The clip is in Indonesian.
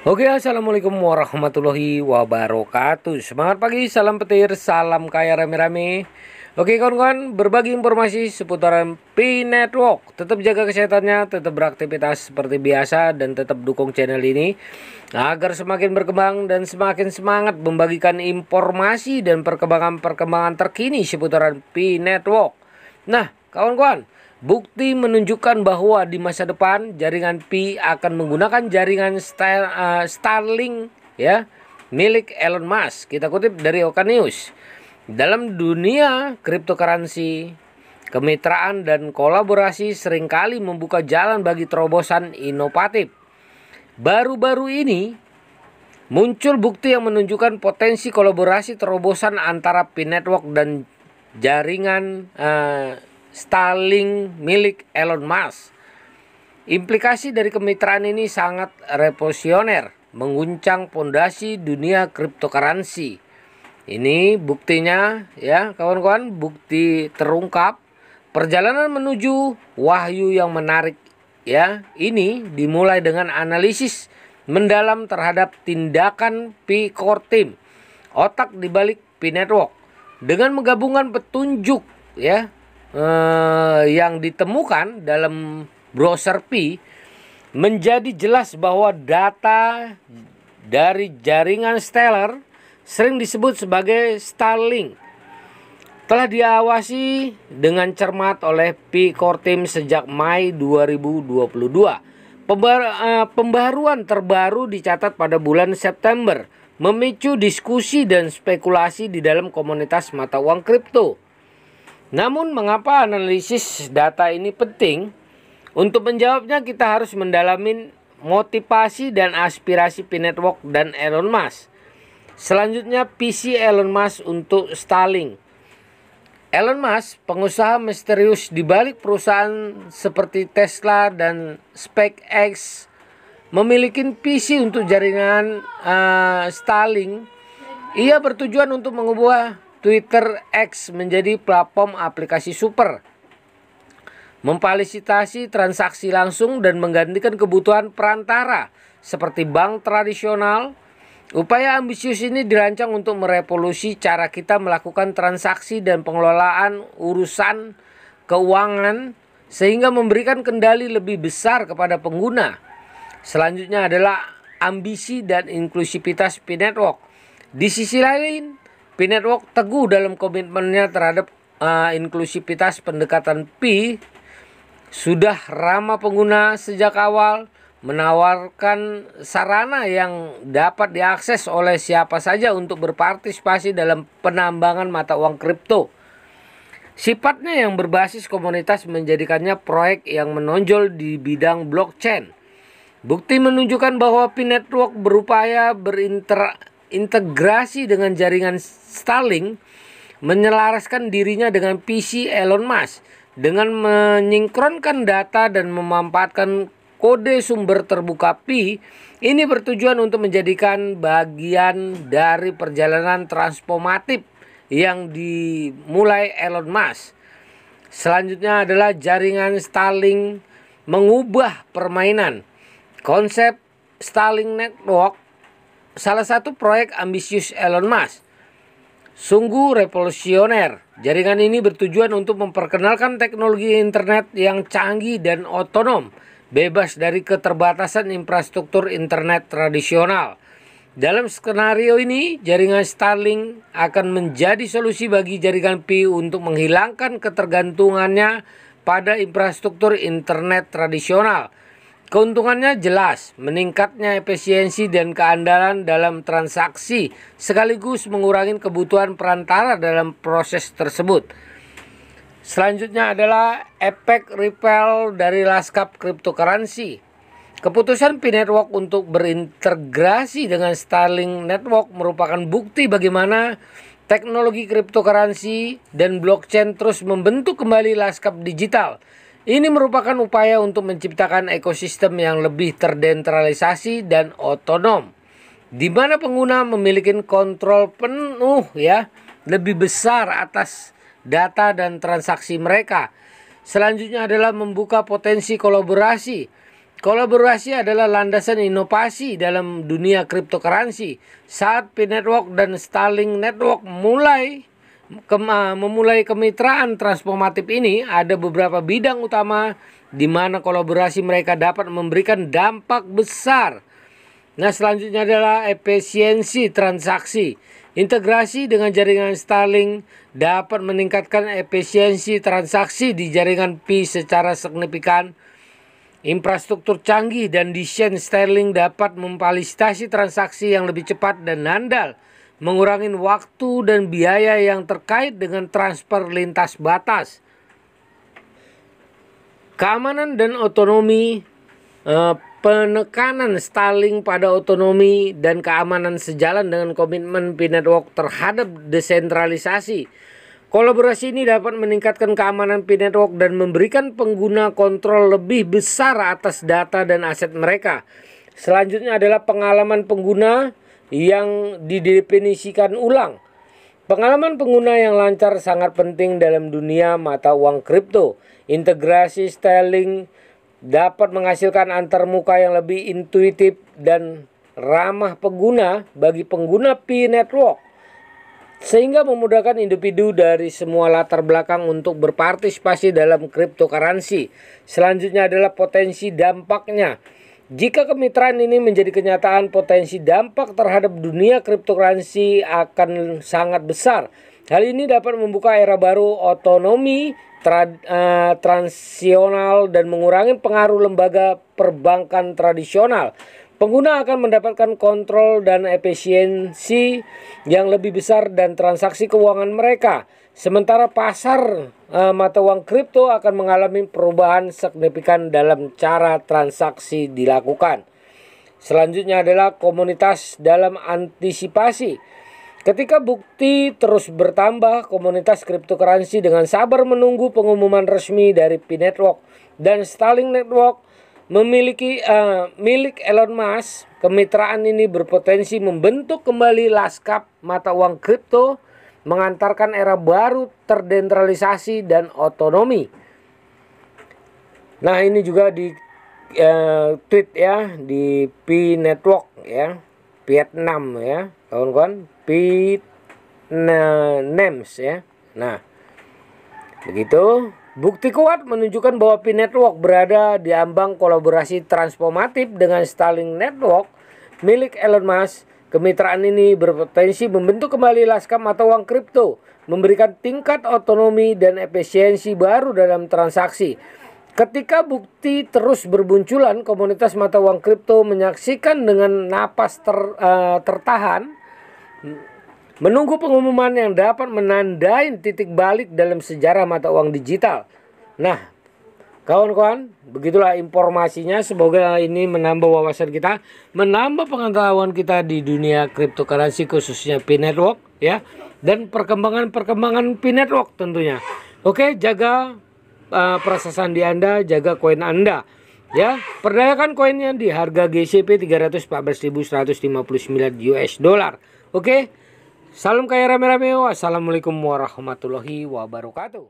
Oke, assalamualaikum warahmatullahi wabarakatuh. Semangat pagi, salam petir, salam kaya rame-rame. Oke kawan-kawan, berbagi informasi seputaran P-Network. Tetap jaga kesehatannya, tetap beraktivitas seperti biasa, dan tetap dukung channel ini agar semakin berkembang dan semakin semangat membagikan informasi dan perkembangan-perkembangan terkini seputaran P-Network. Nah kawan-kawan, bukti menunjukkan bahwa di masa depan jaringan Pi akan menggunakan jaringan Starlink ya, milik Elon Musk. Kita kutip dari Oka News. Dalam dunia cryptocurrency, kemitraan dan kolaborasi seringkali membuka jalan bagi terobosan inovatif. Baru-baru ini muncul bukti yang menunjukkan potensi kolaborasi terobosan antara Pi Network dan jaringan Starlink milik Elon Musk. Implikasi dari kemitraan ini sangat revolusioner, mengguncang fondasi dunia cryptocurrency. Ini buktinya ya kawan-kawan, bukti terungkap. Perjalanan menuju wahyu yang menarik ya, ini dimulai dengan analisis mendalam terhadap tindakan Pi Core Team, otak dibalik Pi Network. Dengan menggabungkan petunjuk ya yang ditemukan dalam browser Pi, menjadi jelas bahwa data dari jaringan Stellar, sering disebut sebagai Starlink, telah diawasi dengan cermat oleh Pi Core Team sejak Mei 2022. Pembaruan terbaru dicatat pada bulan September, memicu diskusi dan spekulasi di dalam komunitas mata uang kripto. Namun mengapa analisis data ini penting? Untuk menjawabnya kita harus mendalami motivasi dan aspirasi Pi Network dan Elon Musk. Selanjutnya, visi Elon Musk untuk Starlink. Elon Musk, pengusaha misterius di balik perusahaan seperti Tesla dan SpaceX, memiliki visi untuk jaringan Starlink. Ia bertujuan untuk mengubah Twitter X menjadi platform aplikasi super, memfasilitasi transaksi langsung dan menggantikan kebutuhan perantara seperti bank tradisional. Upaya ambisius ini dirancang untuk merevolusi cara kita melakukan transaksi dan pengelolaan urusan keuangan, sehingga memberikan kendali lebih besar kepada pengguna. Selanjutnya adalah ambisi dan inklusivitas Pi Network. Di sisi lain, Pi Network teguh dalam komitmennya terhadap inklusivitas. Pendekatan Pi sudah ramah pengguna sejak awal, menawarkan sarana yang dapat diakses oleh siapa saja untuk berpartisipasi dalam penambangan mata uang kripto. Sifatnya yang berbasis komunitas menjadikannya proyek yang menonjol di bidang blockchain. Bukti menunjukkan bahwa Pi Network berupaya integrasi dengan jaringan Starlink, menyelaraskan dirinya dengan visi Elon Musk dengan menyinkronkan data dan memanfaatkan kode sumber terbuka Pi. Ini bertujuan untuk menjadikan bagian dari perjalanan transformatif yang dimulai Elon Musk. Selanjutnya adalah jaringan Starlink mengubah permainan. Konsep Starlink Network salah satu proyek ambisius Elon Musk. Sungguh revolusioner. Jaringan ini bertujuan untuk memperkenalkan teknologi internet yang canggih dan otonom, bebas dari keterbatasan infrastruktur internet tradisional. Dalam skenario ini, jaringan Starlink akan menjadi solusi bagi jaringan Pi untuk menghilangkan ketergantungannya pada infrastruktur internet tradisional. Keuntungannya jelas, meningkatnya efisiensi dan keandalan dalam transaksi, sekaligus mengurangi kebutuhan perantara dalam proses tersebut. Selanjutnya adalah efek ripple dari lanskap cryptocurrency. Keputusan Pi Network untuk berintegrasi dengan Starlink Network merupakan bukti bagaimana teknologi cryptocurrency dan blockchain terus membentuk kembali lanskap digital. Ini merupakan upaya untuk menciptakan ekosistem yang lebih terdesentralisasi dan otonom, di mana pengguna memiliki kontrol penuh ya, lebih besar atas data dan transaksi mereka. Selanjutnya adalah membuka potensi kolaborasi. Kolaborasi adalah landasan inovasi dalam dunia cryptocurrency. Saat P-Network dan Starlink Network memulai kemitraan transformatif ini, ada beberapa bidang utama di mana kolaborasi mereka dapat memberikan dampak besar. Nah, selanjutnya adalah efisiensi transaksi. Integrasi dengan jaringan Starlink dapat meningkatkan efisiensi transaksi di jaringan Pi secara signifikan. Infrastruktur canggih dan desain Starlink dapat memfasilitasi transaksi yang lebih cepat dan handal, mengurangi waktu dan biaya yang terkait dengan transfer lintas batas. Keamanan dan otonomi. Penekanan Starlink pada otonomi dan keamanan sejalan dengan komitmen P-Network terhadap desentralisasi. Kolaborasi ini dapat meningkatkan keamanan P-Network dan memberikan pengguna kontrol lebih besar atas data dan aset mereka. Selanjutnya adalah pengalaman pengguna yang didefinisikan ulang. Pengalaman pengguna yang lancar sangat penting dalam dunia mata uang kripto. Integrasi Starlink dapat menghasilkan antarmuka yang lebih intuitif dan ramah pengguna bagi pengguna P-Network, sehingga memudahkan individu dari semua latar belakang untuk berpartisipasi dalam cryptocurrency. Selanjutnya adalah potensi dampaknya. Jika kemitraan ini menjadi kenyataan, potensi dampak terhadap dunia cryptocurrency akan sangat besar. Hal ini dapat membuka era baru otonomi transisional dan mengurangi pengaruh lembaga perbankan tradisional. Pengguna akan mendapatkan kontrol dan efisiensi yang lebih besar dan transaksi keuangan mereka. Sementara pasar mata uang kripto akan mengalami perubahan signifikan dalam cara transaksi dilakukan. Selanjutnya adalah komunitas dalam antisipasi. Ketika bukti terus bertambah, komunitas cryptocurrency dengan sabar menunggu pengumuman resmi dari P-Network dan Starlink Network milik Elon Musk. Kemitraan ini berpotensi membentuk kembali lanskap mata uang kripto, mengantarkan era baru terdesentralisasi dan otonomi. Nah, ini juga di tweet ya di P-Network ya, Vietnam ya, kawan-kawan. P-Names ya. Nah, begitu. Bukti kuat menunjukkan bahwa P-Network berada di ambang kolaborasi transformatif dengan Starlink Network milik Elon Musk. Kemitraan ini berpotensi membentuk kembali lanskap mata uang kripto, memberikan tingkat otonomi dan efisiensi baru dalam transaksi. Ketika bukti terus berbunculan, komunitas mata uang kripto menyaksikan dengan napas tertahan, menunggu pengumuman yang dapat menandai titik balik dalam sejarah mata uang digital. Nah, kawan-kawan, begitulah informasinya. Semoga ini menambah wawasan kita, menambah pengetahuan kita di dunia cryptocurrency, khususnya P-Network ya, dan perkembangan P-Network tentunya. Oke, jaga perasaan di Anda, jaga koin Anda ya. Perdayakan koinnya di harga GCP 314.159 US dollar. Oke. Salam kaya rame-rame. Wassalamualaikum warahmatullahi wabarakatuh.